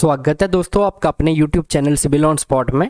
स्वागत है दोस्तों आपका अपने YouTube channel civil on spot में।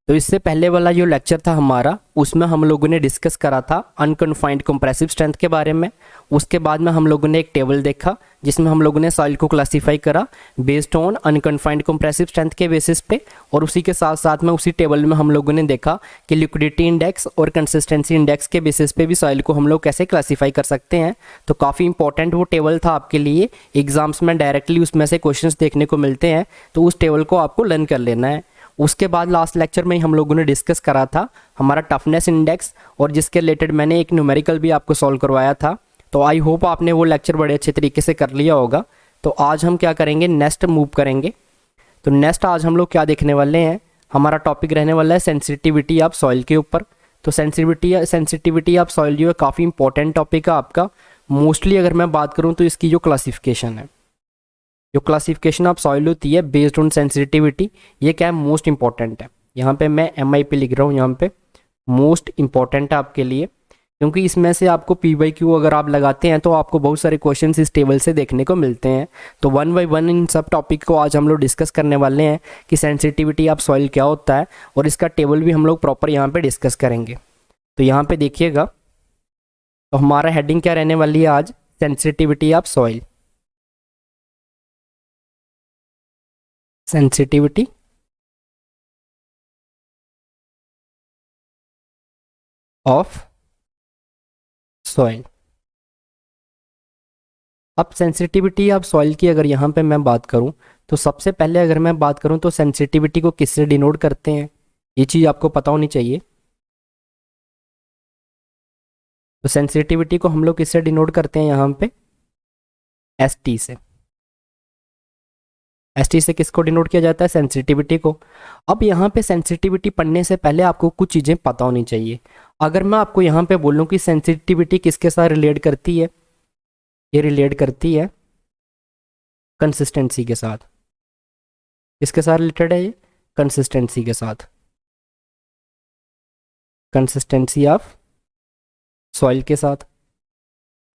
तो इससे पहले वाला जो लेक्चर था हमारा, उसमें हम लोगों ने डिस्कस करा था अनकन्फाइंड कंप्रेसिव स्ट्रेंथ के बारे में। उसके बाद में हम लोगों ने एक टेबल देखा जिसमें हम लोगों ने सॉइल को क्लासीफाई करा based on unconfined compressive strength के बेसिस पे। और उसी के साथ साथ में उसी टेबल में हम लोगों ने देखा कि लिक्विडिटी इंडेक्स और कंसिस्टेंसी इंडेक्स के बेसिस पे भी सॉइल को हम लोग कैसे क्लासीफाई कर सकते हैं। तो काफ़ी इंपॉर्टेंट वो टेबल था आपके लिए, एग्जाम्स में डायरेक्टली उसमें से क्वेश्चंस देखने को मिलते हैं, तो उस टेबल को आपको लर्न कर लेना है। उसके बाद लास्ट लेक्चर में ही हम लोगों ने डिस्कस करा था हमारा टफनेस इंडेक्स, और जिसके रिलेटेड मैंने एक न्यूमेरिकल भी आपको सॉल्व करवाया था। तो आई होप आपने वो लेक्चर बड़े अच्छे तरीके से कर लिया होगा। तो आज हम क्या करेंगे, नेक्स्ट मूव करेंगे। तो नेक्स्ट आज हम लोग क्या देखने वाले हैं, हमारा टॉपिक रहने वाला है सेंसिटिविटी ऑफ सॉइल के ऊपर। तो सेंसिटिविटी ऑफ सॉइल जो है काफ़ी इंपॉर्टेंट टॉपिक है आपका। मोस्टली अगर मैं बात करूँ तो इसकी जो क्लासिफिकेशन है, जो क्लासिफिकेशन ऑफ सॉइल होती है बेस्ड ऑन सेंसिटिविटी, ये क्या है, मोस्ट इंपॉर्टेंट है। यहाँ पे मैं MI पे लिख रहा हूँ, यहाँ पे मोस्ट इंपॉर्टेंट है आपके लिए, क्योंकि इसमें से आपको PYQ अगर आप लगाते हैं तो आपको बहुत सारे क्वेश्चंस इस टेबल से देखने को मिलते हैं। तो वन बाय वन इन सब टॉपिक को आज हम लोग डिस्कस करने वाले हैं कि सेंसिटिविटी ऑफ सॉइल क्या होता है, और इसका टेबल भी हम लोग प्रॉपर यहाँ पे डिस्कस करेंगे। तो यहाँ पे देखिएगा, तो हमारा हेडिंग क्या रहने वाली है आज, sensitivity of soil. Sensitivity of soil. अब सेंसिटिविटी ऑफ सॉइल की अगर यहाँ पे मैं बात करूँ, तो सबसे पहले अगर मैं बात करूँ तो सेंसिटिविटी को किससे डिनोट करते हैं, ये चीज़ आपको पता होनी चाहिए। तो सेंसिटिविटी को हम लोग किससे डिनोट करते हैं, यहाँ पे ST से। ST से किसको डिनोट किया जाता है, सेंसिटिविटी को। अब यहाँ पे सेंसिटिविटी पढ़ने से पहले आपको कुछ चीज़ें पता होनी चाहिए। अगर मैं आपको यहाँ पे बोलूँ कि सेंसिटिविटी किसके साथ रिलेट करती है, ये रिलेट करती है कंसिस्टेंसी के साथ। किसके साथ रिलेटेड है ये, कंसिस्टेंसी के साथ, कंसिस्टेंसी ऑफ सॉइल के साथ।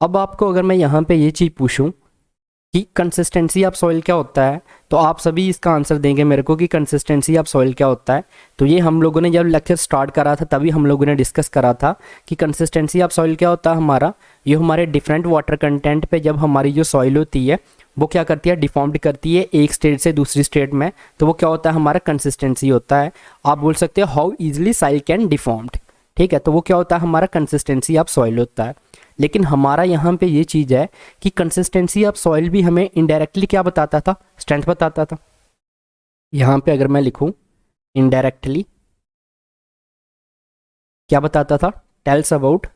अब आपको अगर मैं यहाँ पे ये चीज़ पूछूं कि कंसिस्टेंसी ऑफ सॉइल क्या होता है, तो आप सभी इसका आंसर देंगे मेरे को कि कंसिस्टेंसी ऑफ सॉइल क्या होता है। तो ये हम लोगों ने जब लेक्चर स्टार्ट करा था तभी हम लोगों ने डिस्कस करा था कि कंसिस्टेंसी ऑफ सॉइल क्या होता है हमारा, ये हमारे डिफरेंट वाटर कंटेंट पे जब हमारी जो सॉइल होती है वो क्या करती है, डिफॉर्म्ड करती है एक स्टेट से दूसरी स्टेट में, तो वो क्या होता है, हमारा कंसिस्टेंसी होता है। आप बोल सकते हो how easily soil can deformed, ठीक है। तो वो क्या होता है, हमारा कंसिस्टेंसी ऑफ सॉइल होता है। लेकिन हमारा यहाँ पे ये चीज़ है कि कंसिस्टेंसी ऑफ सॉइल भी हमें इनडायरेक्टली क्या बताता था, स्ट्रेंथ बताता था। यहाँ पे अगर मैं लिखूँ इनडायरेक्टली क्या बताता था, टेल्स अबाउट,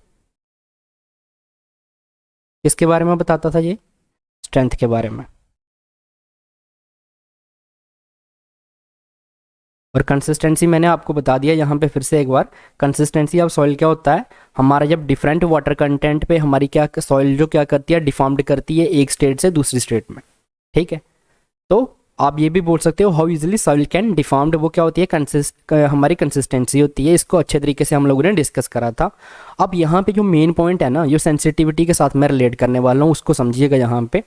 किसके बारे में बताता था, ये स्ट्रेंथ के बारे में। और कंसिस्टेंसी मैंने आपको बता दिया यहाँ पे फिर से एक बार, कंसिस्टेंसी ऑफ सॉइल क्या होता है, हमारा जब डिफरेंट वाटर कंटेंट पे हमारी क्या सॉइल जो क्या करती है, डिफॉर्म्ड करती है एक स्टेट से दूसरी स्टेट में, ठीक है। तो आप ये भी बोल सकते हो how easily soil can deformed, वो क्या होती है, हमारी कंसिस्टेंसी होती है। इसको अच्छे तरीके से हम लोगों ने डिस्कस करा था। अब यहाँ पे जो मेन पॉइंट है ना, जो सेंसिटिविटी के साथ मैं रिलेट करने वाला हूँ, उसको समझिएगा। यहाँ पे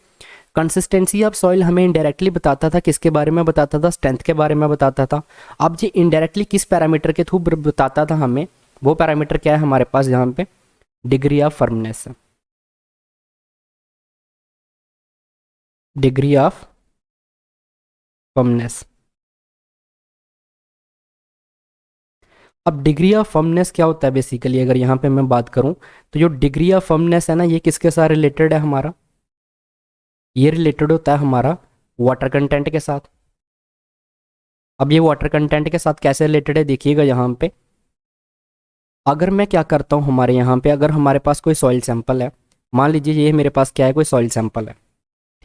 कंसिस्टेंसी ऑफ सॉइल हमें इनडायरेक्टली बताता था, किसके बारे में बताता था, स्ट्रेंथ के बारे में बताता था। अब ये इनडायरेक्टली किस पैरामीटर के थ्रू बताता था हमें, वो पैरामीटर क्या है हमारे पास यहाँ पे, degree of firmness. Degree of firmness. अब डिग्री ऑफ फर्मनेस क्या होता है बेसिकली, अगर यहाँ पे मैं बात करूँ तो जो डिग्री ऑफ फर्मनेस है ना, ये किसके साथ रिलेटेड है हमारा, ये रिलेटेड होता है हमारा वाटर कंटेंट के साथ। अब ये वाटर कंटेंट के साथ कैसे रिलेटेड है, देखिएगा यहाँ पे। अगर मैं क्या करता हूँ, हमारे यहाँ पे अगर हमारे पास कोई सॉइल सैंपल है, मान लीजिए ये मेरे पास क्या है, कोई सॉइल सैंपल है,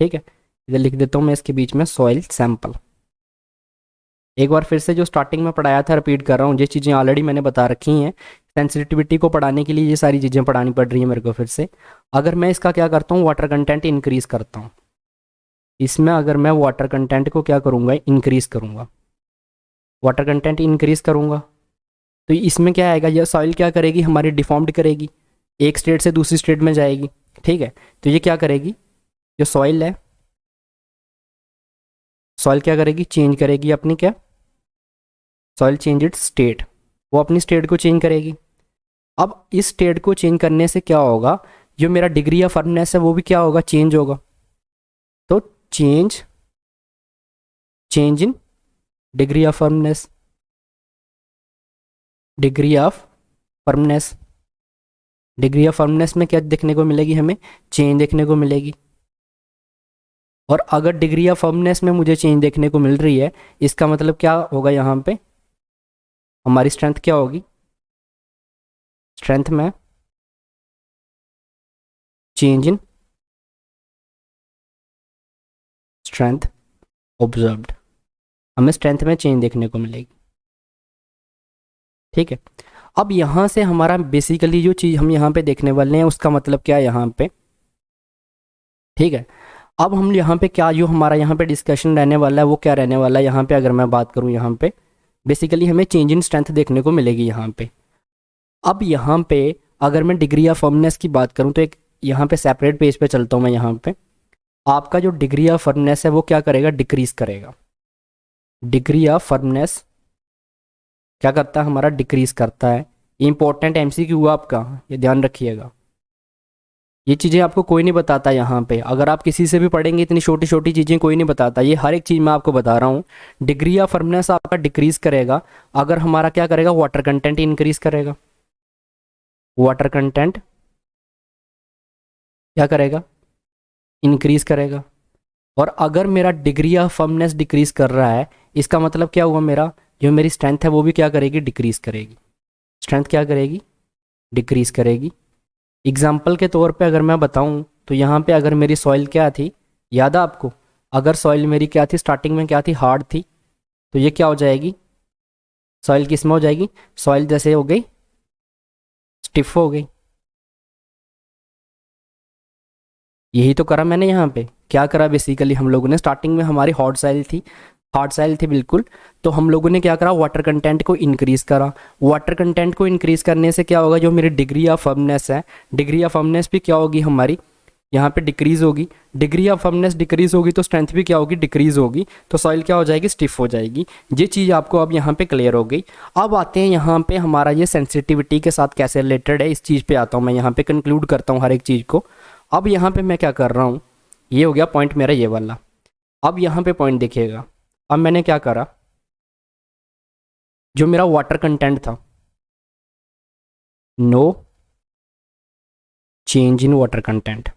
ठीक है। इधर लिख देता हूँ मैं इसके बीच में सॉइल सैंपल। एक बार फिर से जो स्टार्टिंग में पढ़ाया था रिपीट कर रहा हूँ, ये चीज़ें ऑलरेडी मैंने बता रखी हैं। सेंसिटिविटी को पढ़ाने के लिए ये सारी चीज़ें पढ़ानी पड़ रही है मेरे को फिर से। अगर मैं इसका क्या करता हूँ, वाटर कंटेंट इंक्रीज़ करता हूँ, इसमें अगर मैं वाटर कंटेंट को क्या करूँगा, इंक्रीज़ करूँगा, वाटर कंटेंट इंक्रीज़ करूँगा, तो इसमें क्या आएगा, ये सॉइल क्या करेगी, हमारी डिफॉर्म्ड करेगी, एक स्टेट से दूसरी स्टेट में जाएगी, ठीक है। तो ये क्या करेगी, जो सॉइल है, सॉइल क्या करेगी, चेंज करेगी अपनी क्या, सॉइल चेंज इट्स स्टेट, वो अपनी स्टेट को चेंज करेगी। अब इस स्टेट को चेंज करने से क्या होगा, जो मेरा डिग्री ऑफ फर्मनेस है वो भी क्या होगा, चेंज होगा। तो change in degree of firmness, degree of firmness, degree of firmness में क्या देखने को मिलेगी, हमें चेंज देखने को मिलेगी। और अगर डिग्री ऑफ फर्मनेस में मुझे चेंज देखने को मिल रही है, इसका मतलब क्या होगा, यहाँ पे हमारी स्ट्रेंथ क्या होगी, स्ट्रेंथ में चेंज इन स्ट्रेंथ ऑब्जर्व्ड, हमें स्ट्रेंथ में चेंज देखने को मिलेगी। ठीक है, अब यहाँ से हमारा बेसिकली जो चीज़ हम यहाँ पे देखने वाले हैं उसका मतलब क्या है यहाँ पे। ठीक है, अब हम यहाँ पे क्या, जो हमारा यहाँ पे डिस्कशन रहने वाला है वो क्या रहने वाला है, यहाँ पे अगर मैं बात करूँ, यहाँ पे बेसिकली हमें चेंज इन स्ट्रेंथ देखने को मिलेगी यहाँ पे। अब यहाँ पे अगर मैं डिग्री ऑफ फर्मनेस की बात करूँ तो एक यहाँ पे सेपरेट पेज पे चलता हूँ मैं, यहाँ पे आपका जो डिग्री ऑफ फर्मनेस है वो क्या करेगा, डिक्रीज करेगा। डिग्री ऑफ फर्मनेस क्या करता है, हमारा डिक्रीज करता है। इंपॉर्टेंट एमसीक्यू आपका, ये ध्यान रखिएगा, ये चीज़ें आपको कोई नहीं बताता यहाँ पे। अगर आप किसी से भी पढ़ेंगे इतनी छोटी छोटी चीज़ें कोई नहीं बताता, ये हर एक चीज़ मैं आपको बता रहा हूँ। डिग्री ऑफ फर्मनेस आपका डिक्रीज करेगा अगर हमारा क्या करेगा, वाटर कंटेंट इंक्रीज करेगा। वाटर कंटेंट क्या करेगा, इंक्रीज करेगा। और अगर मेरा डिग्री ऑफ फर्मनेस डिक्रीज कर रहा है, इसका मतलब क्या हुआ, मेरा जो मेरी स्ट्रेंथ है वो भी क्या करेगी, डिक्रीज करेगी। स्ट्रेंथ क्या करेगी, डिक्रीज करेगी। एग्जाम्पल के तौर पे अगर मैं बताऊं तो यहाँ पे अगर मेरी सॉइल क्या थी, याद है आपको, अगर सॉइल मेरी क्या थी, स्टार्टिंग में क्या थी, हार्ड थी, तो ये क्या हो जाएगी, सॉइल किस में हो जाएगी, सॉइल जैसे हो गई स्टिफ हो गई। यही तो करा मैंने यहाँ पे, क्या करा बेसिकली हम लोगों ने, स्टार्टिंग में हमारी हार्ड सॉइल थी, हार्ड सॉइल थी बिल्कुल, तो हम लोगों ने क्या करा, वाटर कंटेंट को इंक्रीज करा। वाटर कंटेंट को इंक्रीज करने से क्या होगा, जो मेरी डिग्री ऑफ फर्मनेस है, डिग्री ऑफ फर्मनेस भी क्या होगी हमारी, यहाँ पे डिक्रीज होगी। डिग्री ऑफ फर्मनेस डिक्रीज होगी तो स्ट्रेंथ भी क्या होगी, डिक्रीज होगी, तो सॉइल क्या हो जाएगी, स्टिफ हो जाएगी। ये चीज़ आपको अब यहाँ पे क्लियर हो गई। अब आते हैं यहाँ पे हमारा ये सेंसिटिविटी के साथ कैसे रिलेटेड है, इस चीज़ पे आता हूँ मैं, यहाँ पे कंक्लूड करता हूँ हर एक चीज़ को। अब यहाँ पे मैं क्या कर रहा हूँ, ये हो गया पॉइंट मेरा ये वाला। अब यहाँ पे पॉइंट देखिएगा, अब मैंने क्या करा, जो मेरा वाटर कंटेंट था, no change in water content,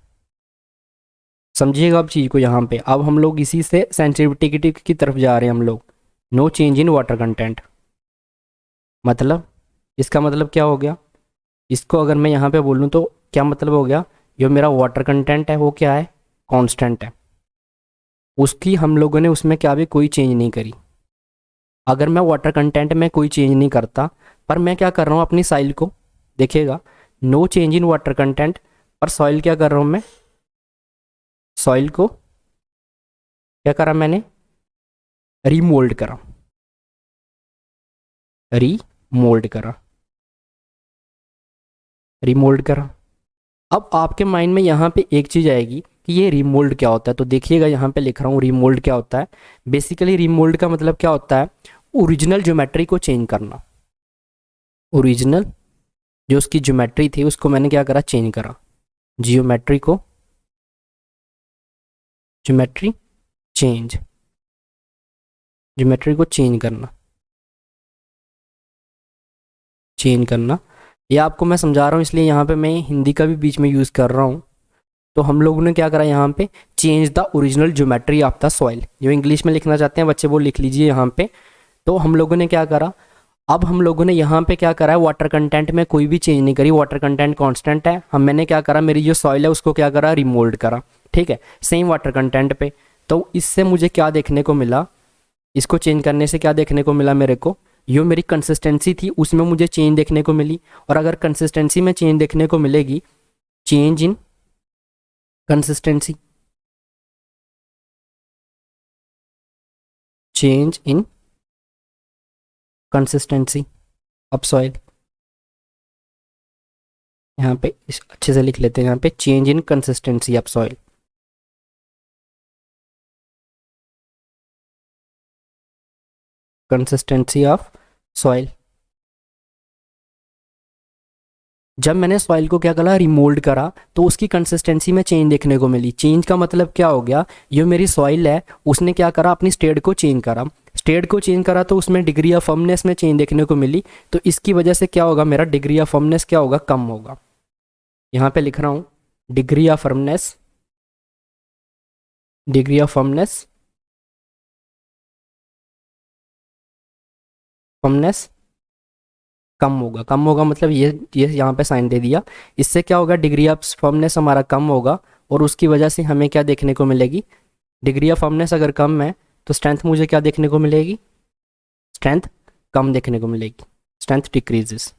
समझिएगा अब चीज़ को यहाँ पे। अब हम लोग इसी से सेंसिटिविटी की तरफ जा रहे हैं हम लोग। No change in water content मतलब, इसका मतलब क्या हो गया, इसको अगर मैं यहाँ पे बोलूँ तो क्या मतलब हो गया, जो मेरा वाटर कंटेंट है वो क्या है, कांस्टेंट है, उसकी हम लोगों ने उसमें क्या भी कोई चेंज नहीं करी। अगर मैं वाटर कंटेंट में कोई चेंज नहीं करता, पर मैं क्या कर रहा हूँ अपनी सॉइल को, देखिएगा no change in water content, पर सॉइल क्या कर रहा हूँ मैं, सॉइल को क्या करा मैंने, रीमोल्ड करा, रीमोल्ड करा, रीमोल्ड करा। अब आपके माइंड में यहाँ पे एक चीज़ आएगी कि ये रीमोल्ड क्या होता है, तो देखिएगा यहाँ पे लिख रहा हूँ रीमोल्ड क्या होता है। बेसिकली रीमोल्ड का मतलब क्या होता है, ओरिजिनल ज्योमेट्री को चेंज करना। ओरिजिनल जो उसकी ज्योमेट्री थी उसको मैंने क्या करा, चेंज करा, जियोमेट्री को, ज्योमेट्री चेंज, ज्योमेट्री को चेंज करना, चेंज करना। ये आपको मैं समझा रहा हूँ इसलिए यहाँ पे मैं हिंदी का भी बीच में यूज़ कर रहा हूँ। तो हम लोगों ने क्या करा यहाँ पे, change the original geometry of the soil. जो इंग्लिश में लिखना चाहते हैं बच्चे वो लिख लीजिए यहाँ पे। तो हम लोगों ने क्या करा, अब हम लोगों ने यहाँ पे क्या करा है, वाटर कंटेंट में कोई भी चेंज नहीं करी, वाटर कंटेंट कांस्टेंट है। मैंने क्या करा, मेरी जो सॉइल है उसको क्या करा, रिमोल्ड करा। ठीक है, सेम वाटर कंटेंट पे। तो इससे मुझे क्या देखने को मिला, इसको चेंज करने से क्या देखने को मिला मेरे को, जो मेरी कंसिस्टेंसी थी उसमें मुझे चेंज देखने को मिली। और अगर कंसिस्टेंसी में चेंज देखने को मिलेगी, change in consistency, change in consistency of soil, यहाँ पे इस अच्छे से लिख लेते हैं, यहाँ पे change in consistency of soil. Consistency of soil. जब मैंने सॉइल को क्या करा, रिमोल्ड करा, तो उसकी कंसिस्टेंसी में चेंज देखने को मिली। चेंज का मतलब क्या हो गया, ये मेरी सॉइल है उसने क्या करा, अपनी स्टेट को चेंज करा। स्टेट को चेंज करा तो उसमें डिग्री ऑफ फर्मनेस में चेंज देखने को मिली। तो इसकी वजह से क्या होगा, मेरा डिग्री ऑफ फर्मनेस क्या होगा, कम होगा। यहाँ पे लिख रहा हूँ degree of firmness, degree of firmness, firmness कम होगा। कम होगा मतलब ये यहाँ पे साइन दे दिया। इससे क्या होगा, डिग्री ऑफ फर्मनेस हमारा कम होगा और उसकी वजह से हमें क्या देखने को मिलेगी, डिग्री ऑफ फर्मनेस अगर कम है तो स्ट्रेंथ मुझे क्या देखने को मिलेगी, स्ट्रेंथ कम देखने को मिलेगी, स्ट्रेंथ डिक्रीजेस।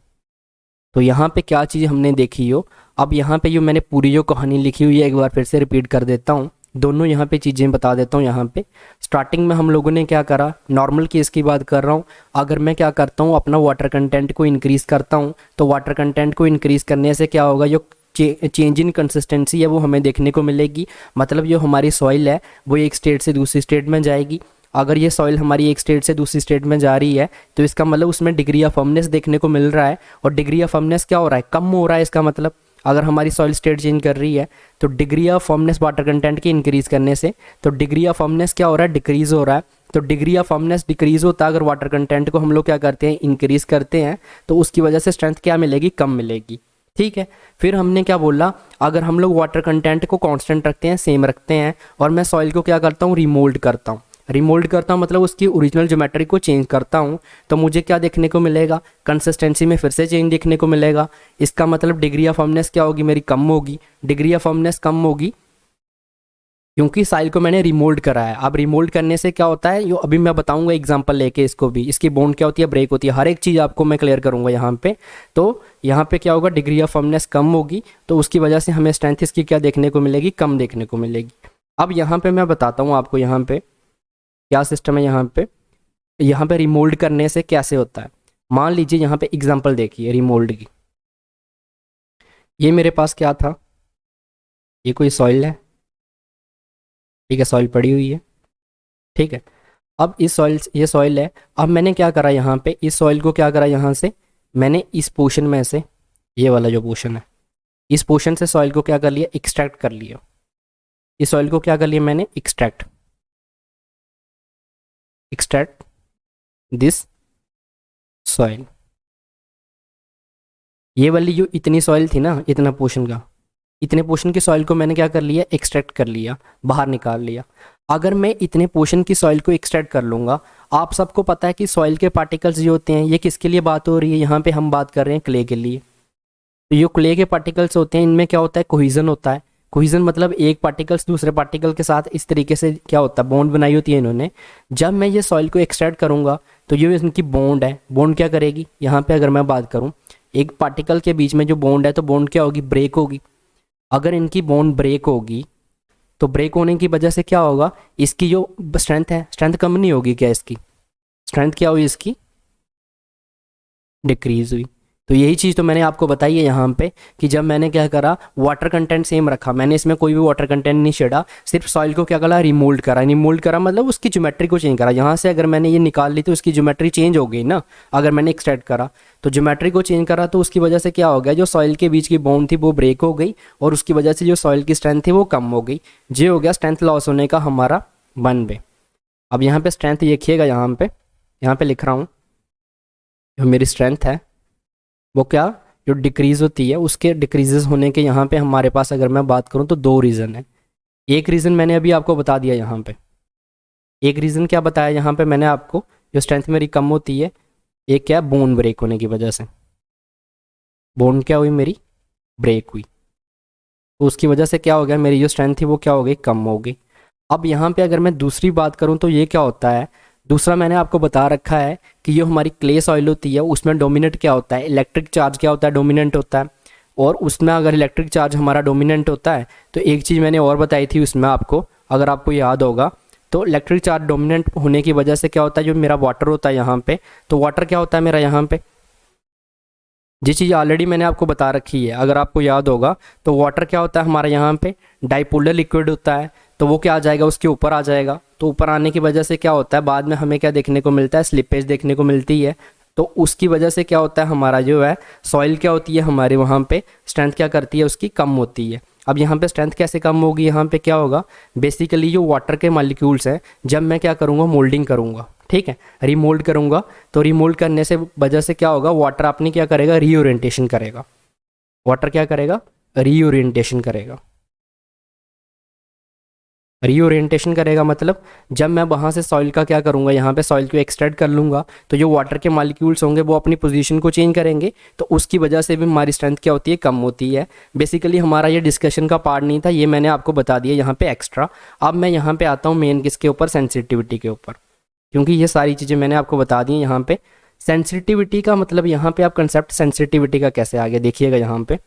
तो यहाँ पे क्या चीज़ हमने देखी हो, अब यहाँ पे जो मैंने पूरी जो कहानी लिखी हुई है एक बार फिर से रिपीट कर देता हूँ, दोनों यहाँ पे चीज़ें बता देता हूँ। यहाँ पे स्टार्टिंग में हम लोगों ने क्या करा, नॉर्मल केस की बात कर रहा हूँ। अगर मैं क्या करता हूँ, अपना वाटर कंटेंट को इंक्रीज़ करता हूँ, तो वाटर कंटेंट को इंक्रीज़ करने से क्या होगा, जो चेंज इन कंसिस्टेंसी है वो हमें देखने को मिलेगी। मतलब जो हमारी सॉइल है वो एक स्टेट से दूसरी स्टेट में जाएगी। अगर ये सॉइल हमारी एक स्टेट से दूसरी स्टेट में जा रही है तो इसका मतलब उसमें डिग्री ऑफ फर्मनेस देखने को मिल रहा है। और डिग्री ऑफ फर्मनेस क्या हो रहा है, कम हो रहा है। इसका मतलब अगर हमारी सॉइल स्टेट चेंज कर रही है तो degree of firmness water content की इंक्रीज करने से, तो डिग्री ऑफ फर्मनेस क्या हो रहा है, डिक्रीज हो रहा है। तो डिग्री ऑफ फर्मनेस डिक्रीज होता है अगर वाटर कंटेंट को हम लोग क्या करते हैं, इंक्रीज करते हैं, तो उसकी वजह से स्ट्रेंथ क्या मिलेगी, कम मिलेगी। ठीक है। फिर हमने क्या बोला, अगर हम लोग वाटर कंटेंट को कांस्टेंट रखते हैं, सेम रखते हैं, और मैं सॉइल को क्या करता हूँ, रिमोल्ड करता हूँ। रिमोल्ड करता हूँ मतलब उसकी ओरिजिनल ज्योमेट्री को चेंज करता हूँ, तो मुझे क्या देखने को मिलेगा, कंसिस्टेंसी में फिर से चेंज देखने को मिलेगा। इसका मतलब डिग्री ऑफ फर्मनेस क्या होगी, मेरी कम होगी। डिग्री ऑफ फर्मनेस कम होगी क्योंकि साइल को मैंने रिमोल्ड करा है। अब रिमोल्ड करने से क्या होता है, यो अभी मैं बताऊंगा एग्जांपल लेके, इसको भी, इसकी बॉन्ड क्या होती है, ब्रेक होती है, हर एक चीज़ आपको मैं क्लियर करूंगा यहाँ पे। तो यहाँ पे क्या होगा, डिग्री ऑफ फर्मनेस कम होगी, तो उसकी वजह से हमें स्ट्रेंथ इसकी क्या देखने को मिलेगी, कम देखने को मिलेगी। अब यहाँ पे मैं बताता हूँ आपको यहाँ पे क्या सिस्टम है। यहाँ पे रिमोल्ड करने से कैसे होता है, मान लीजिए यहाँ पे एग्जाम्पल देखिए रिमोल्ड की। ये मेरे पास क्या था, ये कोई सॉइल है, ठीक है, सॉइल पड़ी हुई है, ठीक है। अब इस सॉइल, ये सॉइल है, अब मैंने क्या करा यहाँ पे, इस सॉइल को क्या करा, यहाँ से मैंने इस पोर्शन में से, ये वाला जो पोर्शन है, इस पोर्शन से सॉइल को क्या कर लिया, एक्सट्रैक्ट कर लिया। इस सॉइल को क्या कर लिया मैंने, एक्सट्रैक्ट दिस सॉइल। ये वाली जो इतनी सॉइल थी ना, इतना पोर्शन का, इतने पोर्शन की सॉइल को मैंने क्या कर लिया, एक्सट्रैक्ट कर लिया, बाहर निकाल लिया। अगर मैं इतने पोर्शन की सॉइल को एक्सट्रैक्ट कर लूँगा, आप सबको पता है कि सॉइल के पार्टिकल्स जो होते हैं, ये किसके लिए बात हो रही है, यहाँ पे हम बात कर रहे हैं क्ले के लिए। तो ये क्ले के पार्टिकल्स होते हैं, इनमें क्या होता है, कोहिजन होता है। कोहिजन मतलब एक पार्टिकल्स दूसरे पार्टिकल के साथ इस तरीके से क्या होता है, बॉन्ड बनाई होती है इन्होंने। जब मैं ये सॉइल को एक्सट्रैक्ट करूँगा तो ये इनकी बॉन्ड है, बॉन्ड क्या करेगी, यहाँ पे अगर मैं बात करूँ, एक पार्टिकल के बीच में जो बॉन्ड है, तो बॉन्ड क्या होगी, ब्रेक होगी। अगर इनकी बॉन्ड ब्रेक होगी तो ब्रेक होने की वजह से क्या होगा, इसकी जो स्ट्रेंथ है, स्ट्रेंथ कम नहीं होगी क्या, इसकी स्ट्रेंथ क्या हुई, इसकी डिक्रीज हुई। तो यही चीज़ तो मैंने आपको बताई है यहाँ पे कि जब मैंने क्या करा, वाटर कंटेंट सेम रखा, मैंने इसमें कोई भी वाटर कंटेंट नहीं छेड़ा, सिर्फ सॉइल को क्या करा, रिमोल्ड करा। रिमोल्ड करा मतलब उसकी ज्योमेट्री को चेंज करा। यहाँ से अगर मैंने ये निकाल ली तो उसकी ज्योमेट्री चेंज हो गई ना, अगर मैंने एक्सट्रैक्ट करा तो ज्योमेट्री को चेंज करा, तो उसकी वजह से क्या हो गया, जो सॉइल के बीच की बॉन्ड थी वो ब्रेक हो गई, और उसकी वजह से जो सॉइल की स्ट्रेंथ थी वो कम हो गई। ये हो गया स्ट्रेंथ लॉस होने का हमारा 1 वे। अब यहाँ पे स्ट्रेंथ देखिएगा, यहाँ पे लिख रहा हूँ, जो मेरी स्ट्रेंथ है वो क्या, जो डिक्रीज़ होती है, उसके डिक्रीजेस होने के यहाँ पे हमारे पास अगर मैं बात करूँ तो 2 रीज़न है। एक रीज़न मैंने अभी आपको बता दिया यहाँ पे, एक रीज़न क्या बताया यहाँ पे मैंने आपको, जो स्ट्रेंथ मेरी कम होती है, एक क्या, बोन ब्रेक होने की वजह से, बोन क्या हुई, मेरी ब्रेक हुई, तो उसकी वजह से क्या हो गया, मेरी जो स्ट्रेंथ थी वो क्या हो गई, कम हो गई। अब यहाँ पे अगर मैं दूसरी बात करूँ तो ये क्या होता है, दूसरा मैंने आपको बता रखा है कि जो हमारी क्ले सॉइल होती है उसमें डोमिनेंट क्या होता है, इलेक्ट्रिक चार्ज क्या होता है, डोमिनेंट होता है। और उसमें अगर इलेक्ट्रिक चार्ज हमारा डोमिनेंट होता है तो एक चीज़ मैंने और बताई थी उसमें आपको, अगर आपको याद होगा, तो इलेक्ट्रिक चार्ज डोमिनेंट होने की वजह से क्या होता है, जो मेरा वाटर होता है यहाँ पे, तो वाटर क्या होता है मेरा यहाँ पे, जी चीज़ ऑलरेडी मैंने आपको बता रखी है, अगर आपको याद होगा, तो वाटर क्या होता है हमारा यहाँ पे, डाइपोलर लिक्विड होता है। तो वो क्या आ जाएगा, उसके ऊपर आ जाएगा। तो ऊपर आने की वजह से क्या होता है, बाद में हमें क्या देखने को मिलता है, स्लिपेज देखने को मिलती है। तो उसकी वजह से क्या होता है, हमारा जो है सॉइल क्या होती है, हमारे वहाँ पे स्ट्रेंथ क्या करती है, उसकी कम होती है। अब यहाँ पे स्ट्रेंथ कैसे कम होगी, यहाँ पे क्या होगा, बेसिकली जो वाटर के मॉलिक्यूल्स हैं, जब मैं क्या करूँगा, मोल्डिंग करूँगा, ठीक है, रीमोल्ड करूँगा, तो रीमोल्ड करने से वजह से क्या होगा, वाटर अपनी क्या करेगा, रीओरिएंटेशन करेगा। वाटर क्या करेगा, रीओरिएंटेशन करेगा। रीओरिएंटेशन करेगा मतलब जब मैं वहाँ से सॉइल का क्या करूँगा, यहाँ पे सॉइल को एक्सट्रैक्ट कर लूँगा, तो जो वाटर के मॉलिक्यूल्स होंगे वो अपनी पोजीशन को चेंज करेंगे, तो उसकी वजह से भी हमारी स्ट्रेंथ क्या होती है, कम होती है। बेसिकली हमारा ये डिस्कशन का पार्ट नहीं था, ये मैंने आपको बता दिया यहाँ पे एक्स्ट्रा। अब मैं यहाँ पे आता हूँ मेन किसके ऊपर, सेंसिटिविटी के ऊपर, क्योंकि ये सारी चीज़ें मैंने आपको बता दी यहाँ पे। सेंसिटिविटी का मतलब यहाँ पे आप कंसेप्ट सेंसिटिविटी का कैसे आगे देखिएगा, यहाँ पे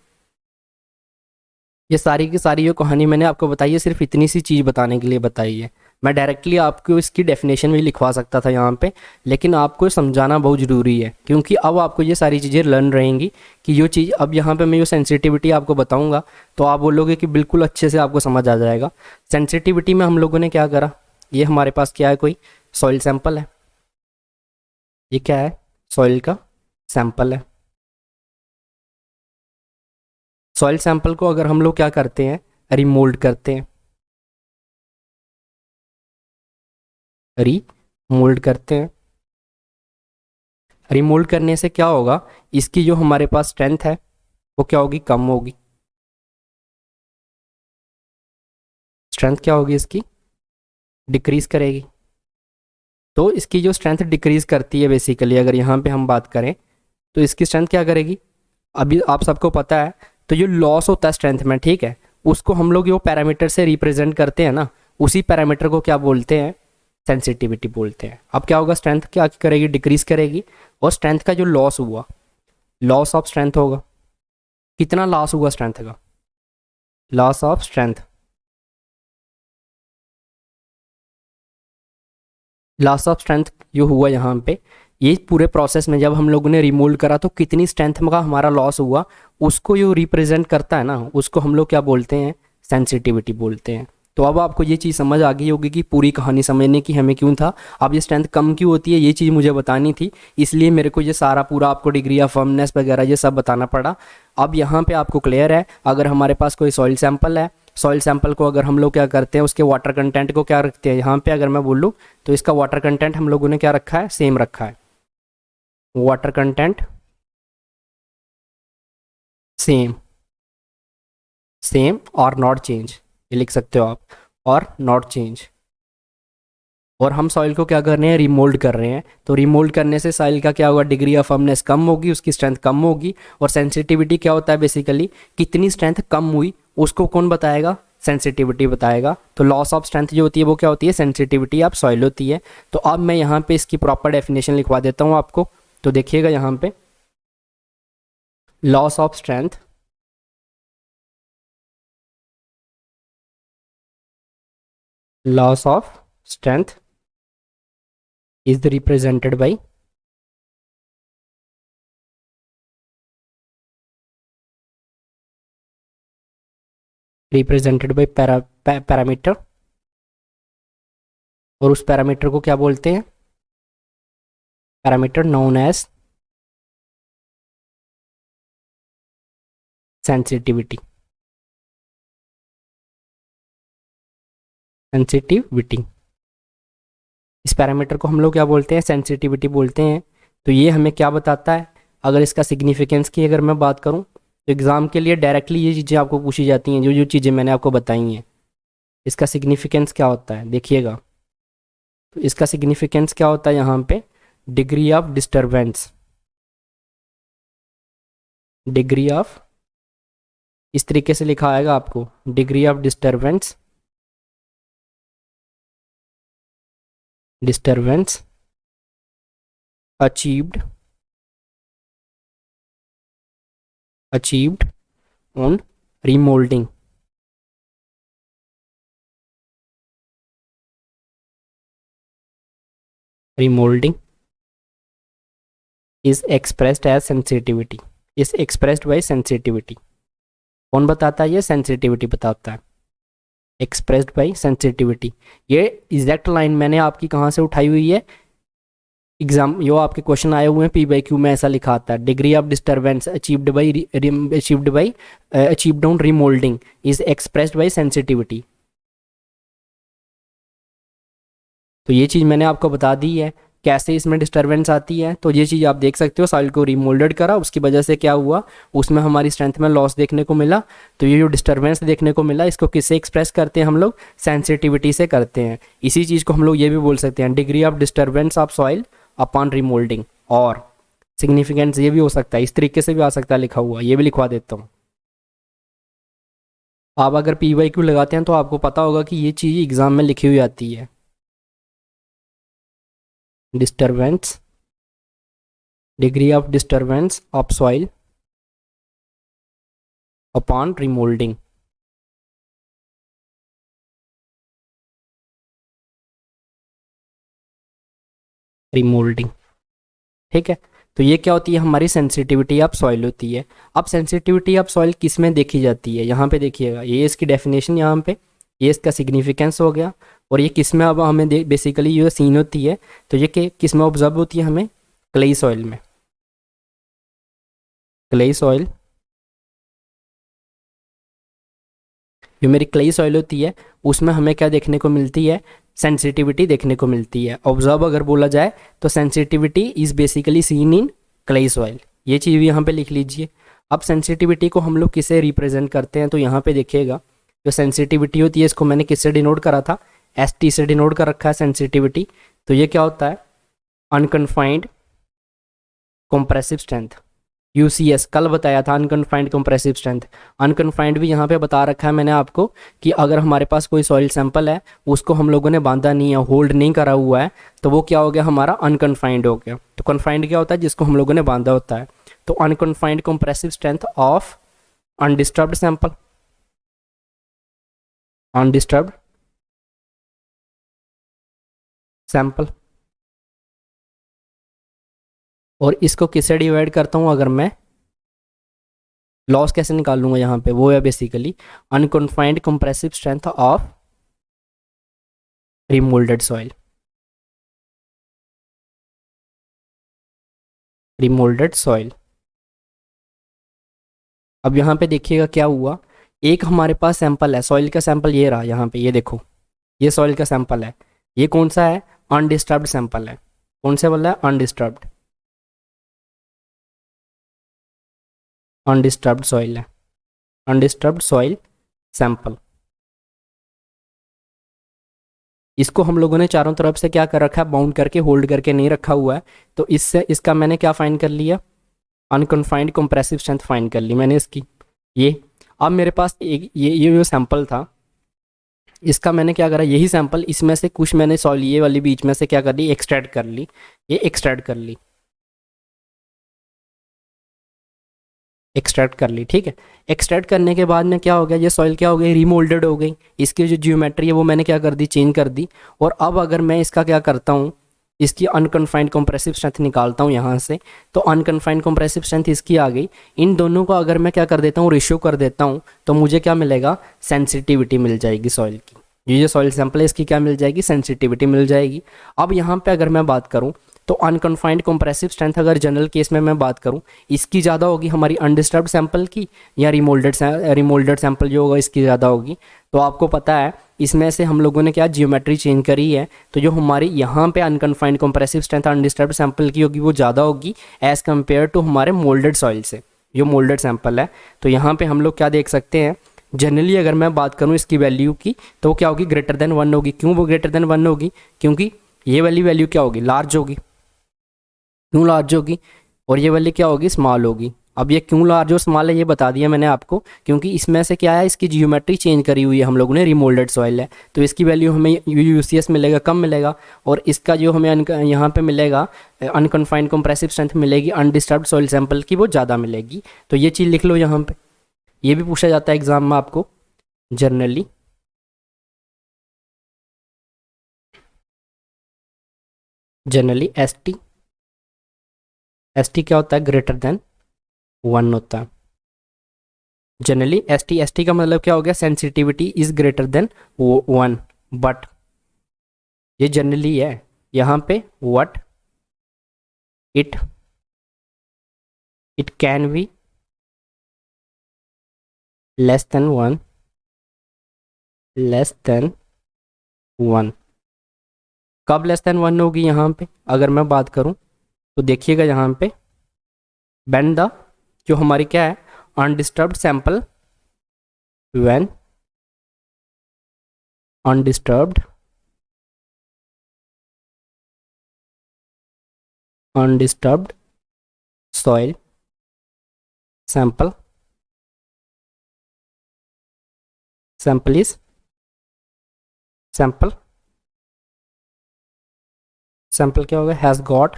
ये सारी की सारी जो कहानी मैंने आपको बताई है, सिर्फ इतनी सी चीज़ बताने के लिए बताई है। मैं डायरेक्टली आपको इसकी डेफिनेशन भी लिखवा सकता था यहाँ पे, लेकिन आपको समझाना बहुत ज़रूरी है, क्योंकि अब आपको ये सारी चीज़ें लर्न रहेंगी कि ये चीज़ अब यहाँ पे मैं जो सेंसिटिविटी आपको बताऊँगा, तो आप बोलोगे कि बिल्कुल अच्छे से आपको समझ आ जाएगा। सेंसिटिविटी में हम लोगों ने क्या करा, ये हमारे पास क्या है, कोई सॉइल सैंपल है, ये क्या है, सॉइल का सैंपल है। सॉइल सैंपल को अगर हम लोग क्या करते हैं, रिमोल्ड करते हैं, रीमोल्ड करते हैं। रिमोल्ड करने से क्या होगा, इसकी जो हमारे पास स्ट्रेंथ है वो क्या होगी, कम होगी। स्ट्रेंथ क्या होगी इसकी, डिक्रीज करेगी। तो इसकी जो स्ट्रेंथ डिक्रीज करती है, बेसिकली अगर यहाँ पे हम बात करें तो इसकी स्ट्रेंथ क्या करेगी, अभी आप सबको पता है, तो जो लॉस होता है स्ट्रेंथ में, ठीक है, उसको हम लोग जो पैरामीटर से रिप्रेजेंट करते हैं ना, उसी पैरामीटर को क्या बोलते हैं, सेंसिटिविटी बोलते हैं। अब क्या होगा, स्ट्रेंथ क्या करेगी, डिक्रीज करेगी, और स्ट्रेंथ का जो लॉस हुआ, लॉस ऑफ स्ट्रेंथ होगा, कितना लॉस हुआ स्ट्रेंथ का, loss of strength, loss of strength जो हुआ यहाँ पे, ये पूरे प्रोसेस में जब हम लोगों ने रिमोल्ड करा तो कितनी स्ट्रेंथ का हमारा लॉस हुआ, उसको जो रिप्रेजेंट करता है ना, उसको हम लोग क्या बोलते हैं, सेंसिटिविटी बोलते हैं। तो अब आपको ये चीज़ समझ आ गई होगी कि पूरी कहानी समझने की हमें क्यों था, अब ये स्ट्रेंथ कम क्यों होती है, ये चीज़ मुझे बतानी थी, इसलिए मेरे को ये सारा पूरा आपको डिग्री ऑफ फर्मनेस वगैरह ये सब बताना पड़ा। अब यहाँ पे आपको क्लियर है, अगर हमारे पास कोई सॉइल सैंपल है, सॉइल सैंपल को अगर हम लोग क्या करते हैं, उसके वाटर कंटेंट को क्या रखते हैं, यहाँ पे अगर मैं बोलूँ तो इसका वाटर कंटेंट हम लोगों ने क्या रखा है, सेम रखा है, वाटर कंटेंट सेम, सेम और नॉट चेंज, ये लिख सकते हो आप, और नॉट चेंज। और हम सॉइल को क्या कर रहे हैं, रिमोल्ड कर रहे हैं, तो रिमोल्ड करने से सॉइल का क्या होगा, डिग्री ऑफ फर्मनेस कम होगी, उसकी स्ट्रेंथ कम होगी। और सेंसिटिविटी क्या होता है, बेसिकली कितनी स्ट्रेंथ कम हुई उसको कौन बताएगा, सेंसिटिविटी बताएगा। तो लॉस ऑफ स्ट्रेंथ जो होती है वो क्या होती है, सेंसिटिविटी ऑफ सॉइल होती है। तो अब मैं यहाँ पे इसकी प्रॉपर डेफिनेशन लिखवा देता हूँ आपको, तो देखिएगा यहाँ पे, loss of strength, loss of strength is represented by parameter, और उस पैरामीटर को क्या बोलते हैं, parameter known as sensitivity, sensitivity. इस पैरामीटर को हम लोग क्या बोलते हैं, सेंसिटिविटी बोलते हैं। तो ये हमें क्या बताता है, अगर इसका सिग्निफिकेंस की अगर मैं बात करूं, तो एग्ज़ाम के लिए डायरेक्टली ये चीज़ें आपको पूछी जाती हैं, जो जो चीज़ें मैंने आपको बताई हैं, इसका सिग्निफिकेंस क्या होता है, देखिएगा। तो इसका सिग्निफिकेंस क्या होता है यहाँ पे, degree of disturbance, degree of, इस तरीके से लिखा आएगा आपको, degree of disturbance, disturbance achieved, achieved on remolding, remolding is expressed as sensitivity, is expressed by sensitivity। कौन बताता है, ये सेंसिटिविटी बताता है। Expressed by sensitivity. ये एग्जैक्ट लाइन मैंने आपकी कहाँ से उठाई हुई है, एग्जाम जो आपके क्वेश्चन आए हुए हैं पी बाई क्यू में ऐसा लिखा आता है, degree of disturbance achieved on remoulding is expressed by sensitivity. तो ये चीज़ मैंने आपको बता दी है कैसे इसमें डिस्टर्बेंस आती है। तो ये चीज़ आप देख सकते हो, सॉइल को रिमोल्डेड करा, उसकी वजह से क्या हुआ, उसमें हमारी स्ट्रेंथ में लॉस देखने को मिला। तो ये जो डिस्टर्बेंस देखने को मिला, इसको किससे एक्सप्रेस करते हैं हम लोग, सेंसिटिविटी से करते हैं। इसी चीज़ को हम लोग ये भी बोल सकते हैं degree of disturbance of soil upon remoulding. और सिग्निफिकेंस ये भी हो सकता है, इस तरीके से भी आ सकता है लिखा हुआ, ये भी लिखवा देता हूँ। आप अगर पी वाई क्यू लगाते हैं तो आपको पता होगा कि ये चीज़ एग्जाम में लिखी हुई आती है, disturbance, degree of disturbance of soil upon remoulding. Remoulding, ठीक है। तो ये क्या होती है, हमारी सेंसिटिविटी ऑफ सॉइल होती है। अब सेंसिटिविटी ऑफ सॉइल किस में देखी जाती है, यहाँ पे देखिएगा, ये इसकी डेफिनेशन यहाँ पे, ये इसका सिग्निफिकेंस हो गया। और ये किस में अब हमें बेसिकली ये सीन होती है, तो ये किस में ऑब्जर्व होती है हमें, क्लेई सॉइल में। क्लेई सॉइल, जो मेरी क्लेई सॉइल होती है उसमें हमें क्या देखने को मिलती है, सेंसिटिविटी देखने को मिलती है। ऑब्जर्व अगर बोला जाए तो sensitivity is basically seen in clayey soil, ये चीज़ भी यहाँ पे लिख लीजिए। अब सेंसिटिविटी को हम लोग किसे रिप्रेजेंट करते हैं, तो यहाँ पे देखिएगा जो सेंसिटिविटी होती है इसको मैंने किससे डिनोट करा था, एस टी से डिनोट कर रखा है सेंसिटिविटी। तो ये क्या होता है, अनकन्फाइंड कंप्रेसिव स्ट्रेंथ, यूसीएस कल बताया था, अनकन्फाइंड कंप्रेसिव स्ट्रेंथ। अनकन्फाइंड भी यहाँ पे बता रखा है मैंने आपको कि अगर हमारे पास कोई सॉइल सैंपल है उसको हम लोगों ने बांधा नहीं है, होल्ड नहीं करा हुआ है, तो वो क्या हो गया, हमारा अनकन्फाइंड हो गया। तो कन्फाइंड क्या होता है, जिसको हम लोगों ने बांधा होता है। तो unconfined compressive strength of undisturbed sample, undisturbed sample. और इसको किससे डिवाइड करता हूँ, अगर मैं लॉस कैसे निकालूंगा यहाँ पे, वो है basically unconfined compressive strength of remoulded soil, remoulded soil. अब यहाँ पे देखिएगा क्या हुआ, एक हमारे पास सैंपल है, सॉइल का सैंपल ये रहा यहाँ पे, ये देखो ये सॉइल का सैंपल है। ये कौन सा है, अनडिस्टर्ब्ड सैंपल है। कौन से वाला है, अनडिस्टर्ब्ड, अनडिस्टर्ब्ड सॉइल है, अनडिस्टर्ब्ड सॉइल सैंपल। इसको हम लोगों ने चारों तरफ से क्या कर रखा है, बाउंड करके होल्ड करके नहीं रखा हुआ है। तो इससे इसका मैंने क्या फाइंड कर लिया, अनकन्फाइंड कंप्रेसिव स्ट्रेंथ फाइंड कर ली मैंने इसकी। ये अब मेरे पास एक ये जो सैंपल था, इसका मैंने क्या करा, यही सैंपल इसमें से कुछ मैंने सॉइल ये वाली बीच में से क्या कर ली, एक्सट्रैक्ट कर ली, ये एक्सट्रैक्ट कर ली, एक्सट्रैक्ट कर ली, ठीक है। एक्सट्रैक्ट करने के बाद में क्या हो गया, ये सॉइल क्या हो गई, रीमोल्डेड हो गई। इसकी जो जियोमेट्री है वो मैंने क्या कर दी, चेंज कर दी। और अब अगर मैं इसका क्या करता हूँ, इसकी अनकन्फाइंड कंप्रेसिव स्ट्रेंथ निकालता हूँ यहाँ से, तो अनकन्फाइंड कंप्रेसिव स्ट्रेंथ इसकी आ गई। इन दोनों को अगर मैं क्या कर देता हूँ, रेशियो कर देता हूँ, तो मुझे क्या मिलेगा, सेंसिटिविटी मिल जाएगी सॉइल की। ये जो सॉइल सैंपल है इसकी क्या मिल जाएगी, सेंसिटिविटी मिल जाएगी। अब यहाँ पे अगर मैं बात करूँ तो अनकन्फाइंड कंप्रेसिव स्ट्रेंथ अगर जनरल केस में मैं बात करूँ, इसकी ज़्यादा होगी हमारी अनडिस्टर्ब्ड सैंपल की, या रिमोल्डेड सैंपल जो होगा इसकी ज़्यादा होगी। तो आपको पता है इसमें से हम लोगों ने क्या जियोमेट्री चेंज करी है, तो जो हमारी यहाँ पे unconfined compressive strength undisturbed sample की होगी वो ज़्यादा होगी एज़ कम्पेयर टू हमारे मोल्डेड सॉइल से, जो मोल्डेड सैंपल है। तो यहाँ पे हम लोग क्या देख सकते हैं, जनरली अगर मैं बात करूँ इसकी वैल्यू की, तो वो क्या होगी, ग्रेटर देन 1 होगी। क्यों वो ग्रेटर देन 1 होगी, क्योंकि ये वाली वैल्यू क्या होगी, लार्ज होगी। क्यों लार्ज होगी, और ये वाली क्या होगी, स्मॉल होगी। अब ये क्यों लार्ज और स्मॉल है ये बता दिया मैंने आपको, क्योंकि इसमें से क्या है, इसकी जियोमेट्री चेंज करी हुई है हम लोगों ने, रिमोल्डेड सॉइल है, तो इसकी वैल्यू हमें यूसीएस मिलेगा, कम मिलेगा। और इसका जो हमें यहाँ पे मिलेगा अनकन्फाइंड कंप्रेसिव स्ट्रेंथ मिलेगी अनडिस्टर्ब्ड सॉइल सैंपल की, वो ज़्यादा मिलेगी। तो ये चीज़ लिख लो यहाँ पे, ये भी पूछा जाता है एग्जाम में आपको जनरली। जनरली एस टी क्या होता है, ग्रेटर देन 1 होता है, जनरली एस टी का मतलब क्या हो गया, sensitivity is greater than 1, but ये जनरली है यहाँ पे what it can be less than 1, less than 1। कब लेस देन 1 होगी यहाँ पे अगर मैं बात करूँ तो देखिएगा यहाँ पे व्हेन द, जो हमारी क्या है, undisturbed sample, when undisturbed soil sample is sample क्या होगा, हैज़ गॉट,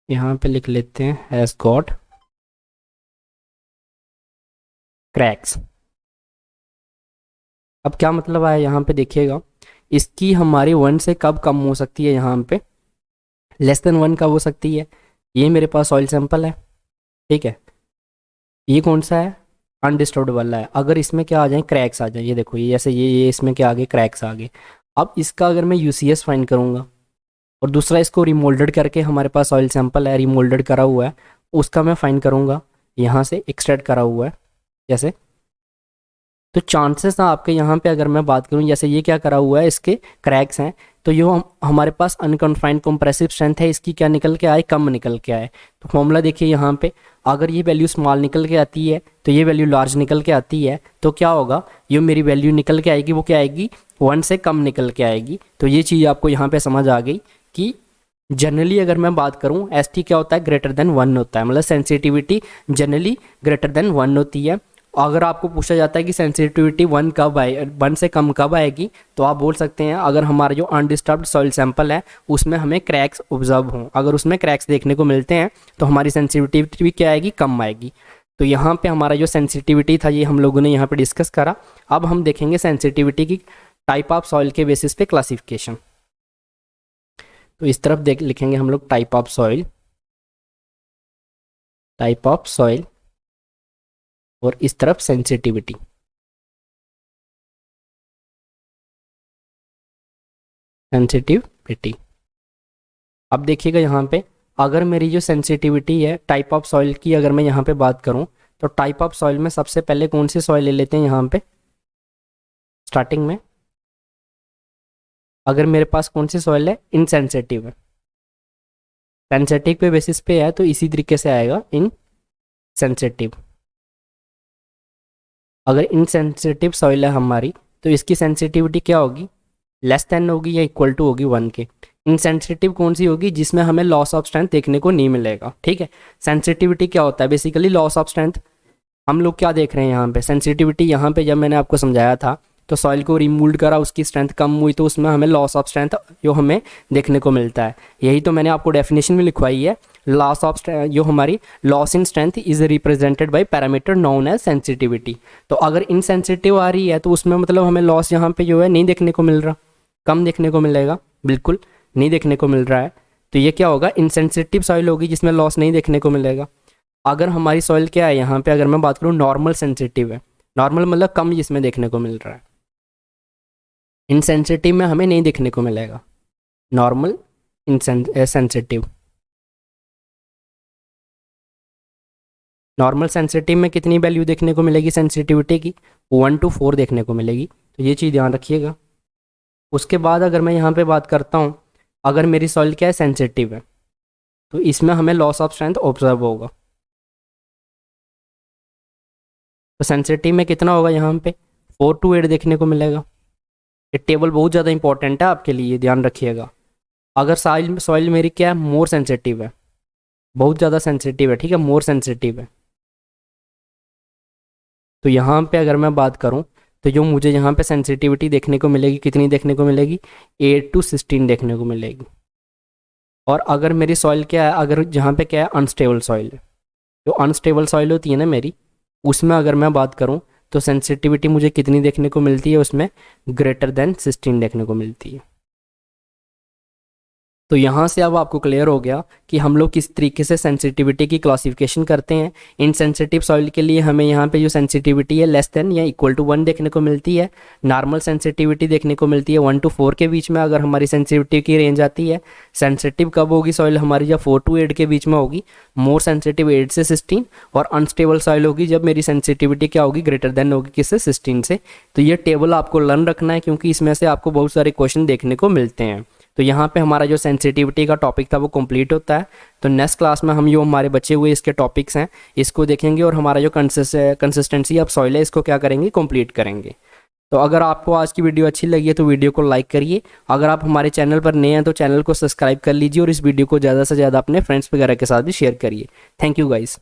यहाँ पे लिख लेते हैं हैज़ गॉट क्रैक्स। अब क्या मतलब आया यहाँ पे देखिएगा, इसकी हमारी 1 से कब कम हो सकती है, यहाँ पे लेस देन 1 कब हो सकती है। ये मेरे पास ऑयल सैंपल है, ठीक है, ये कौन सा है, अनडिस्टर्ब्ड वाला है। अगर इसमें क्या आ जाए, क्रैक्स आ जाए, ये देखो ये जैसे ये इसमें क्या आ गए, क्रैक्स आ गए। अब इसका अगर मैं यूसीएस फाइंड करूँगा और दूसरा इसको रिमोल्डेड करके, हमारे पास ऑयल सैंपल है रिमोल्डेड करा हुआ है, उसका मैं फाइंड करूँगा, यहाँ से एक्सट्रैक्ट करा हुआ है जैसे, तो चांसेस ना आपके यहाँ पे अगर मैं बात करूँ, जैसे ये क्या करा हुआ है, इसके क्रैक्स हैं, तो ये हमारे पास अनकन्फाइंड कंप्रेसिव स्ट्रेंथ है, इसकी क्या निकल के आए, कम निकल के आए। तो फॉर्मूला देखिए यहाँ पे, अगर ये वैल्यू स्मॉल निकल के आती है तो ये वैल्यू लार्ज निकल के आती है, तो क्या होगा, ये मेरी वैल्यू निकल के आएगी, वो क्या आएगी, 1 से कम निकल के आएगी। तो ये चीज़ आपको यहाँ पे समझ आ गई कि जनरली अगर मैं बात करूँ, एस टी क्या होता है, ग्रेटर देन 1 होता है, मतलब सेंसिटिविटी जनरली ग्रेटर देन 1 होती है। अगर आपको पूछा जाता है कि सेंसिटिविटी 1 कब आए, 1 से कम कब आएगी, तो आप बोल सकते हैं अगर हमारा जो अनडिस्टर्ब्ड सॉइल सैंपल है उसमें हमें क्रैक्स ऑब्जर्व हों, अगर उसमें क्रैक्स देखने को मिलते हैं तो हमारी सेंसिटिविटी भी क्या आएगी, कम आएगी। तो यहाँ पे हमारा जो सेंसिटिविटी था ये हम लोगों ने यहाँ पे डिस्कस करा। अब हम देखेंगे सेंसिटिविटी की टाइप ऑफ सॉइल के बेसिस पे क्लासिफिकेशन। तो इस तरफ देख लिखेंगे हम लोग टाइप ऑफ सॉइल, और इस तरफ सेंसिटिविटी। अब देखिएगा यहाँ पे, अगर मेरी जो सेंसिटिविटी है टाइप ऑफ सॉइल की, अगर मैं यहाँ पे बात करूँ तो टाइप ऑफ सॉइल में सबसे पहले कौन सी सॉइल ले लेते हैं, यहाँ पे स्टार्टिंग में अगर मेरे पास कौन सी सॉइल है, इनसेंसिटिव है, सेंसिटिव पे बेसिस पे है तो इसी तरीके से आएगा इनसेंसिटिव। अगर इनसेंसिटिव सॉइल है हमारी तो इसकी सेंसिटिविटी क्या होगी, लेस देन होगी या इक्वल टू होगी 1 के। इनसेंसिटिव कौन सी होगी, जिसमें हमें लॉस ऑफ स्ट्रेंथ देखने को नहीं मिलेगा, ठीक है। सेंसिटिविटी क्या होता है, बेसिकली लॉस ऑफ स्ट्रेंथ। हम लोग क्या देख रहे हैं यहाँ पे, सेंसिटिविटी यहाँ पे जब मैंने आपको समझाया था तो सॉइल को रिमूव करा, उसकी स्ट्रेंथ कम हुई तो उसमें हमें लॉस ऑफ स्ट्रेंथ जो हमें देखने को मिलता है। यही तो मैंने आपको डेफिनेशन में लिखवाई है, लॉस ऑफ जो हमारी loss in strength is represented by parameter known as sensitivity. तो अगर इनसेंसिटिव आ रही है तो उसमें मतलब हमें लॉस यहाँ पे जो है नहीं देखने को मिल रहा, कम देखने को मिलेगा, बिल्कुल नहीं देखने को मिल रहा है। तो ये क्या होगा, इनसेंसिटिव सॉइल होगी जिसमें लॉस नहीं देखने को मिलेगा। अगर हमारी सॉइल क्या है यहाँ पे, अगर मैं बात करूँ नॉर्मल सेंसिटिव है, नॉर्मल मतलब कम जिसमें देखने को मिल रहा है, इनसेंसिटिव में हमें नहीं देखने को मिलेगा, नॉर्मल सेंसिटिव। नॉर्मल सेंसिटिव में कितनी वैल्यू देखने को मिलेगी सेंसिटिविटी की, 1 to 4 देखने को मिलेगी, तो ये चीज़ ध्यान रखिएगा। उसके बाद अगर मैं यहाँ पे बात करता हूँ, अगर मेरी सॉइल क्या है, सेंसिटिव है, तो इसमें हमें लॉस ऑफ स्ट्रेंथ ऑब्जर्व होगा। तो सेंसिटिव में कितना होगा, यहाँ पे 4 to 8 देखने को मिलेगा। ये टेबल बहुत ज़्यादा इंपॉर्टेंट है आपके लिए, ध्यान रखिएगा। अगर सॉइल मेरी क्या है, मोर सेंसिटिव है, बहुत ज़्यादा सेंसिटिव है, ठीक है, मोर सेंसिटिव है, तो यहाँ पे अगर मैं बात करूँ तो जो मुझे यहाँ पे सेंसिटिविटी देखने को मिलेगी, कितनी देखने को मिलेगी, 8 to 16 देखने को मिलेगी। और अगर मेरी सॉइल क्या है, अगर जहाँ पे क्या है, अनस्टेबल सॉइल है, जो अनस्टेबल सॉइल होती है ना मेरी, उसमें अगर मैं बात करूँ तो सेंसिटिविटी मुझे कितनी देखने को मिलती है, उसमें ग्रेटर देन 16 देखने को मिलती है। तो यहाँ से अब आपको क्लियर हो गया कि हम लोग किस तरीके से सेंसिटिविटी की क्लासिफिकेशन करते हैं। इन सेंसिटिव सॉइल के लिए हमें यहाँ पे जो सेंसिटिविटी है लेस देन या इक्वल टू 1 देखने को मिलती है। नॉर्मल सेंसिटिविटी देखने को मिलती है 1 to 4 के बीच में, अगर हमारी सेंसिटिविटी की रेंज आती है। सेंसिटिव कब होगी सॉइल हमारी, जब 4 to 8 के बीच में होगी। मोर सेंसिटिव 8 से 16, और अनस्टेबल सॉइल होगी जब मेरी सेंसिटिविटी क्या होगी, ग्रेटर देन होगी किससे, 16 से। तो ये टेबल आपको लर्न रखना है, क्योंकि इसमें से आपको बहुत सारे क्वेश्चन देखने को मिलते हैं। तो यहाँ पे हमारा जो सेंसिटिविटी का टॉपिक था वो कंप्लीट होता है। तो नेक्स्ट क्लास में हम जो हमारे बचे हुए इसके टॉपिक्स हैं इसको देखेंगे, और हमारा जो कंसिस्टेंसी ऑफ सॉइल है इसको क्या करेंगे, कंप्लीट करेंगे। तो अगर आपको आज की वीडियो अच्छी लगी है तो वीडियो को लाइक करिए। अगर आप हमारे चैनल पर नए हैं तो चैनल को सब्सक्राइब कर लीजिए, और इस वीडियो को ज़्यादा से ज़्यादा अपने फ्रेंड्स वगैरह के साथ भी शेयर करिए। Thank you guys.